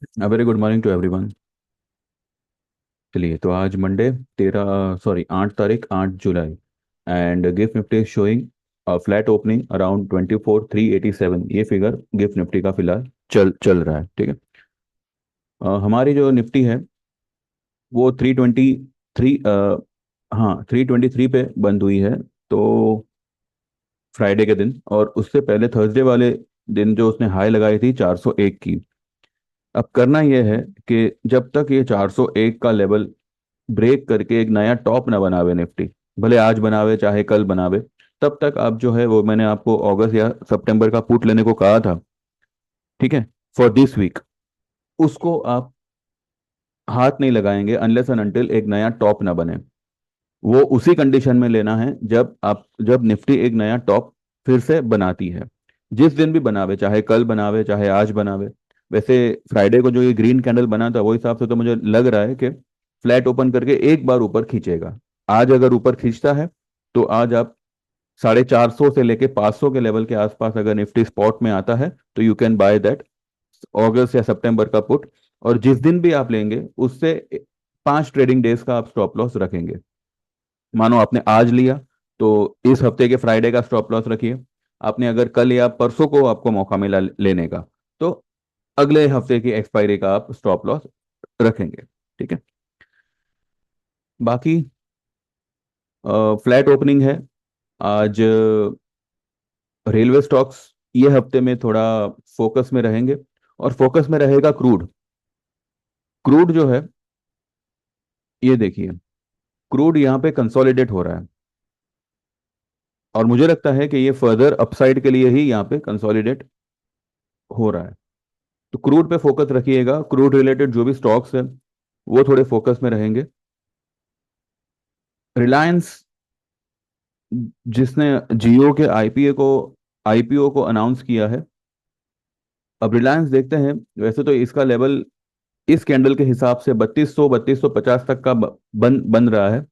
Very good morning to everyone. चलिए, तो आज मंडे 8 तारीख 8 जुलाई and gift Nifty showing flat opening around 24,387। ये फिगर गिफ्ट निफ्टी का फिलहाल चल चल रहा है। ठीक है। हमारी जो निफ्टी है वो 323, हाँ 323 पे बंद हुई है। तो फ्राइडे के दिन, और उससे पहले थर्सडे वाले दिन जो उसने हाई लगाई थी 401 की। अब करना यह है कि जब तक ये 401 का लेवल ब्रेक करके एक नया टॉप ना बनावे निफ्टी, भले आज बनावे चाहे कल बनावे, तब तक आप जो है वो मैंने आपको अगस्त या सितंबर का पुट लेने को कहा था। ठीक है। फॉर दिस वीक उसको आप हाथ नहीं लगाएंगे अनलेस एंड अनटिल एक नया टॉप ना बने। वो उसी कंडीशन में लेना है जब निफ्टी एक नया टॉप फिर से बनाती है। जिस दिन भी बनावे, चाहे कल बनावे चाहे आज बनावे। वैसे फ्राइडे को जो ये ग्रीन कैंडल बना था वो हिसाब से तो मुझे लग रहा है कि फ्लैट ओपन करके एक बार ऊपर खींचेगा। आज अगर ऊपर खींचता है तो आज आप 450 से लेके 500 के लेवल के आसपास अगर निफ्टी स्पॉट में आता है तो यू कैन बाय दैट अगस्त या सितंबर का पुट। और जिस दिन भी आप लेंगे उससे 5 ट्रेडिंग डेज का आप स्टॉप लॉस रखेंगे। मानो आपने आज लिया तो इस हफ्ते के फ्राइडे का स्टॉप लॉस रखिए। आपने अगर कल या परसों को आपको मौका मिला लेने का तो अगले हफ्ते की एक्सपायरी का आप स्टॉप लॉस रखेंगे। ठीक है। बाकी फ्लैट ओपनिंग है आज। रेलवे स्टॉक्स ये हफ्ते में थोड़ा फोकस में रहेंगे, और फोकस में रहेगा क्रूड। क्रूड जो है, ये देखिए, क्रूड यहाँ पे कंसोलिडेट हो रहा है, और मुझे लगता है कि ये फर्दर अपसाइड के लिए ही यहाँ पे कंसोलिडेट हो रहा है। तो क्रूड पे फोकस रखिएगा। क्रूड रिलेटेड जो भी स्टॉक्स है वो थोड़े फोकस में रहेंगे। रिलायंस, जिसने जियो के आईपीओ को अनाउंस किया है। अब रिलायंस देखते हैं, वैसे तो इसका लेवल इस कैंडल के हिसाब से 3250 तक का बन रहा है।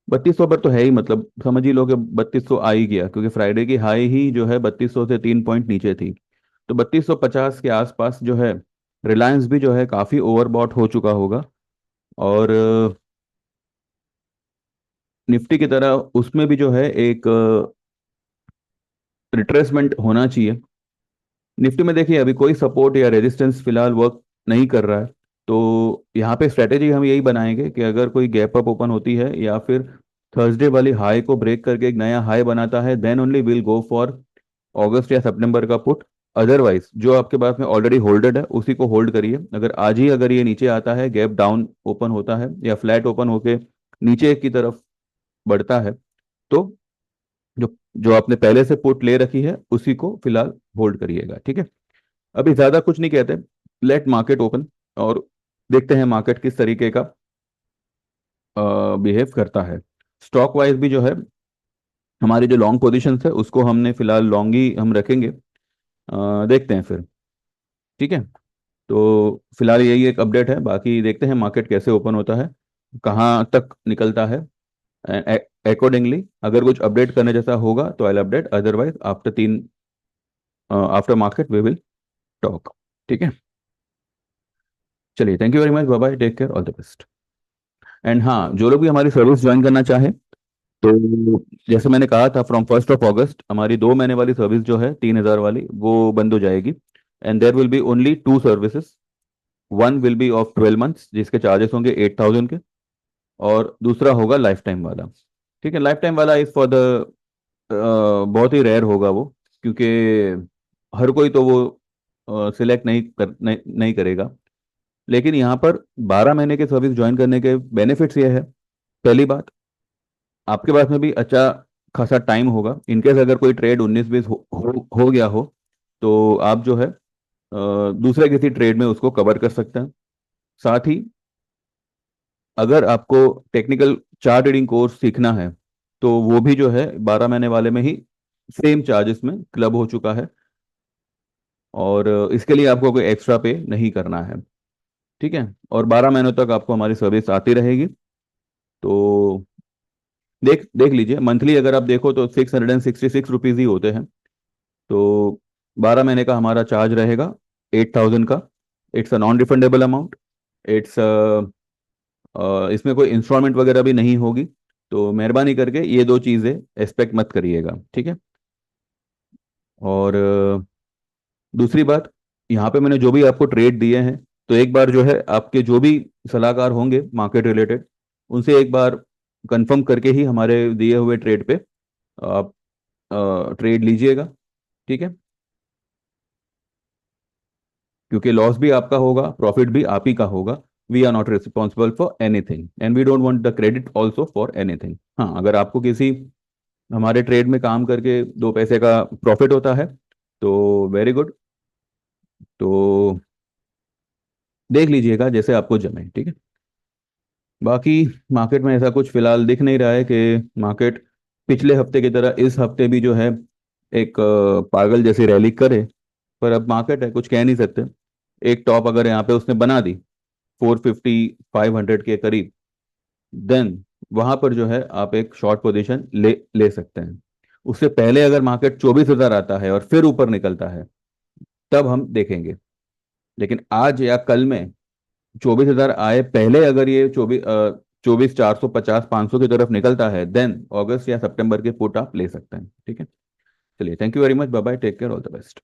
3200 पर तो है ही, मतलब समझ ही लो कि 3200 आ ही गया, क्योंकि फ्राइडे की हाई ही जो है 3200 से 3 पॉइंट नीचे थी। तो 3250 के आसपास जो है रिलायंस भी जो है काफ़ी ओवरबॉट हो चुका होगा। और निफ्टी की तरह उसमें भी जो है एक रिट्रेसमेंट होना चाहिए। निफ्टी में देखिए अभी कोई सपोर्ट या रेजिस्टेंस फिलहाल वर्क नहीं कर रहा है। तो यहाँ पे स्ट्रेटेजी हम यही बनाएंगे कि अगर कोई गैप अप ओपन होती है या फिर थर्सडे वाली हाई को ब्रेक करके एक नया हाई बनाता है, then only will go for अगस्त या सितंबर का पुट। अदरवाइज जो आपके पास में ऑलरेडी होल्डेड है उसी को होल्ड करिए। अगर आज ही अगर ये नीचे आता है, गैप डाउन ओपन होता है या फ्लैट ओपन होके नीचे की तरफ बढ़ता है, तो जो जो आपने पहले से पुट ले रखी है उसी को फिलहाल होल्ड करिएगा। ठीक है। अभी ज्यादा कुछ नहीं कहते, लेट मार्केट ओपन, और देखते हैं मार्केट किस तरीके का बिहेव करता है। स्टॉक वाइज भी जो है हमारी जो लॉन्ग पोजीशन है उसको हमने फिलहाल लॉन्ग ही हम रखेंगे। देखते हैं फिर। ठीक है। तो फिलहाल यही एक अपडेट है, बाकी देखते हैं मार्केट कैसे ओपन होता है, कहाँ तक निकलता है। अकॉर्डिंगली अगर कुछ अपडेट करने जैसा होगा तो I update, otherwise after market we will talk. ठीक है। चलिए, thank you very much, bye bye, take care, all the best. And हाँ, जो लोग भी हमारी सर्विस ज्वाइन करना चाहे तो जैसे मैंने कहा था, फ्रॉम 1 अगस्त हमारी 2 महीने वाली सर्विस जो है 3,000 वाली वो बंद हो जाएगी। And there will be only 2 services. One will be of 12 months जिसके चार्जेस होंगे 8,000 के, और दूसरा होगा लाइफ टाइम वाला। ठीक है। लाइफ टाइम वाला इज फॉर द बहुत ही रेयर होगा वो, क्योंकि हर कोई तो वो सिलेक्ट नहीं करेगा। लेकिन यहाँ पर 12 महीने के सर्विस ज्वाइन करने के बेनिफिट्स ये है। पहली बात, आपके पास में भी अच्छा खासा टाइम होगा। इनकेस अगर कोई ट्रेड 19-20 हो गया हो तो आप जो है दूसरे किसी ट्रेड में उसको कवर कर सकते हैं। साथ ही अगर आपको टेक्निकल चार्ट रीडिंग कोर्स सीखना है तो वो भी जो है 12 महीने वाले में ही सेम चार्जेस में क्लब हो चुका है, और इसके लिए आपको कोई एक्स्ट्रा पे नहीं करना है। ठीक है। और 12 महीनों तक आपको हमारी सर्विस आती रहेगी। तो देख देख लीजिए, मंथली अगर आप देखो तो 666 रुपीज़ ही होते हैं। तो 12 महीने का हमारा चार्ज रहेगा 8,000 का। It's a non refundable amount. It's इसमें कोई इंस्टॉलमेंट वगैरह भी नहीं होगी। तो मेहरबानी करके ये दो चीज़ें एक्सपेक्ट मत करिएगा, ठीक है। और दूसरी बात, यहाँ पे मैंने जो भी आपको ट्रेड दिए हैं, तो एक बार जो है आपके जो भी सलाहकार होंगे मार्केट रिलेटेड, उनसे एक बार कंफर्म करके ही हमारे दिए हुए ट्रेड पे आप ट्रेड लीजिएगा, ठीक है। क्योंकि लॉस भी आपका होगा, प्रॉफिट भी आप ही का होगा। We are not responsible for anything and we don't want the credit also for anything. हाँ, अगर आपको किसी हमारे ट्रेड में काम करके दो पैसे का प्रॉफिट होता है तो वेरी गुड। तो देख लीजिएगा जैसे आपको जमे, ठीक है। बाकी मार्केट में ऐसा कुछ फिलहाल दिख नहीं रहा है कि मार्केट पिछले हफ्ते की तरह इस हफ्ते भी जो है एक पागल जैसी रैली करे। पर अब मार्केट है, कुछ कह नहीं सकते। एक टॉप अगर यहाँ पे उसने बना दी 450 500 के करीब, देन वहां पर जो है आप एक शॉर्ट पोजीशन ले ले सकते हैं। उससे पहले अगर मार्केट 24,000 आता है और फिर ऊपर निकलता है, तब हम देखेंगे। लेकिन आज या कल में 24,000 आए पहले अगर ये 24,450 500 की तरफ निकलता है, देन अगस्त या सितंबर के पुट आप ले सकते हैं, ठीक है। चलिए, thank you very much, bye bye, take care, all the best.